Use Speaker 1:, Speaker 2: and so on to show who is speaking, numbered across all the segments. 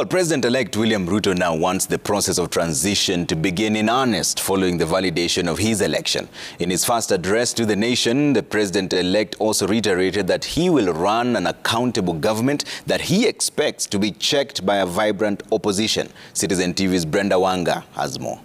Speaker 1: Well, President-elect William Ruto now wants the process of transition to begin in earnest following the validation of his election. In his first address to the nation, the President-elect also reiterated that he will run an accountable government that he expects to be checked by a vibrant opposition. Citizen TV's Brenda Wanga has more.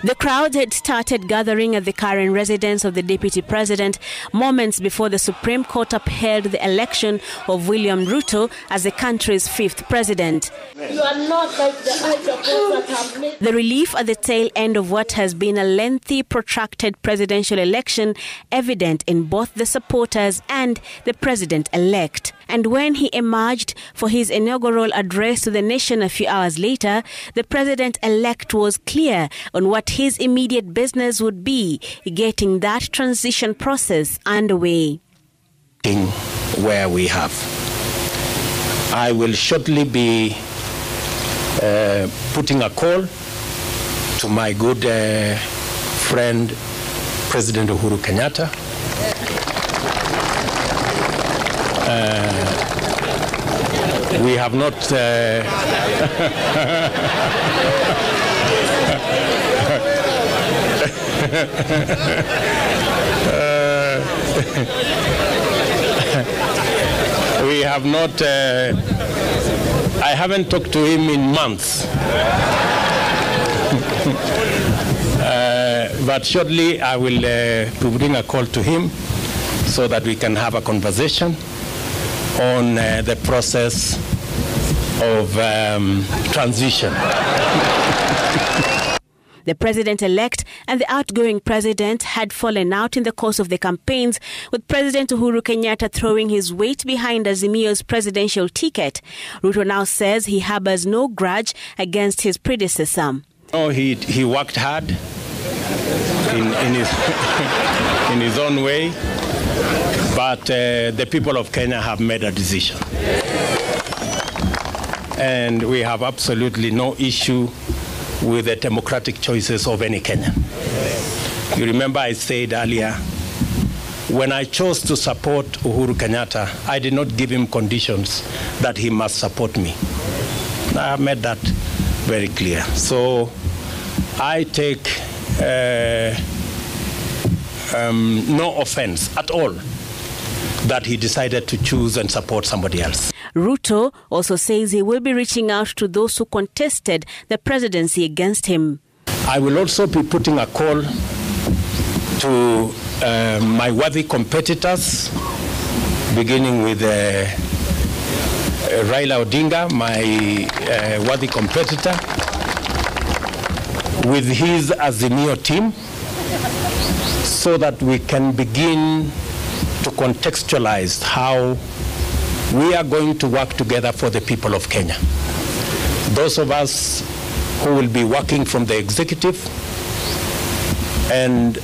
Speaker 2: The crowd had started gathering at the current residence of the Deputy President moments before the Supreme Court upheld the election of William Ruto as the country's fifth president.
Speaker 3: You are not like the other that have made.
Speaker 2: The relief at the tail end of what has been a lengthy, protracted presidential election evident in both the supporters and the president-elect. And when he emerged for his inaugural address to the nation a few hours later, the president-elect was clear on what his immediate business would be, getting that transition process underway.
Speaker 4: Where we have. I will shortly be putting a call to my good friend, President Uhuru Kenyatta. We have not we have not I haven't talked to him in months. But shortly I will bring a call to him so that we can have a conversation on the process of transition.
Speaker 2: The president-elect and the outgoing president had fallen out in the course of the campaigns, with President Uhuru Kenyatta throwing his weight behind Azimio's presidential ticket. Ruto now says he harbors no grudge against his predecessor.
Speaker 4: Oh, he worked hard in his in his own way, but the people of Kenya have made a decision. And we have absolutely no issue with the democratic choices of any Kenyan. You remember I said earlier, when I chose to support Uhuru Kenyatta, I did not give him conditions that he must support me. I have made that very clear. So I take no offense at all that he decided to choose and support somebody else.
Speaker 2: Ruto also says he will be reaching out to those who contested the presidency against him.
Speaker 4: I will also be putting a call to my worthy competitors, beginning with Raila Odinga, my worthy competitor, with his Azimio team, so that we can begin to contextualize how we are going to work together for the people of Kenya. Those of us who will be working from the executive and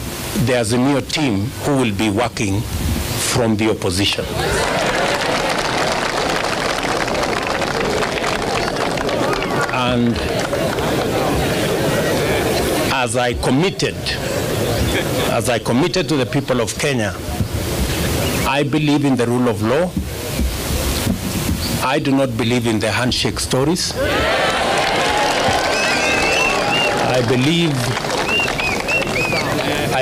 Speaker 4: the Azimio team who will be working from the opposition. And as I committed to the people of Kenya, I believe in the rule of law. I do not believe in the handshake stories. I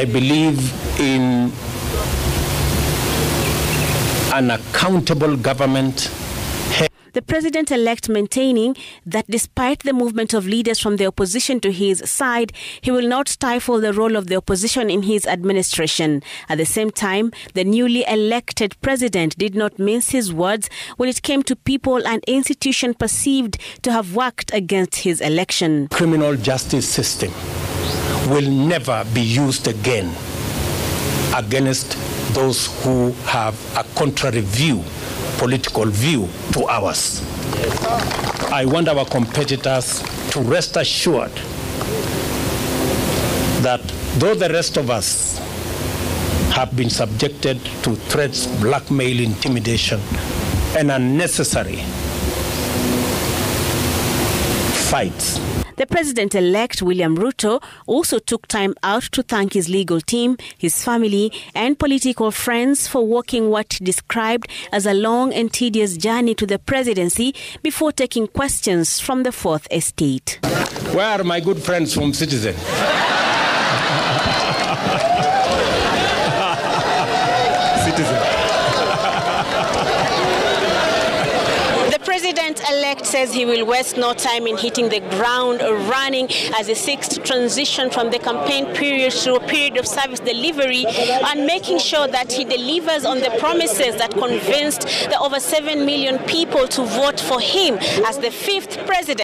Speaker 4: believe in an accountable government.
Speaker 2: The president-elect maintaining that despite the movement of leaders from the opposition to his side, he will not stifle the role of the opposition in his administration. At the same time, the newly elected president did not mince his words when it came to people and institutions perceived to have worked against his election.
Speaker 4: Criminal justice system will never be used again against those who have a contrary view, political view to ours. I want our competitors to rest assured that though the rest of us have been subjected to threats, blackmail, intimidation, and unnecessary fights,
Speaker 2: The President-elect William Ruto also took time out to thank his legal team, his family and political friends for walking what he described as a long and tedious journey to the presidency before taking questions from the Fourth Estate.
Speaker 4: Where are my good friends from Citizen?
Speaker 2: The President-elect says he will waste no time in hitting the ground running as he seeks to transition from the campaign period to a period of service delivery and making sure that he delivers on the promises that convinced the over 7 million people to vote for him as the 5th president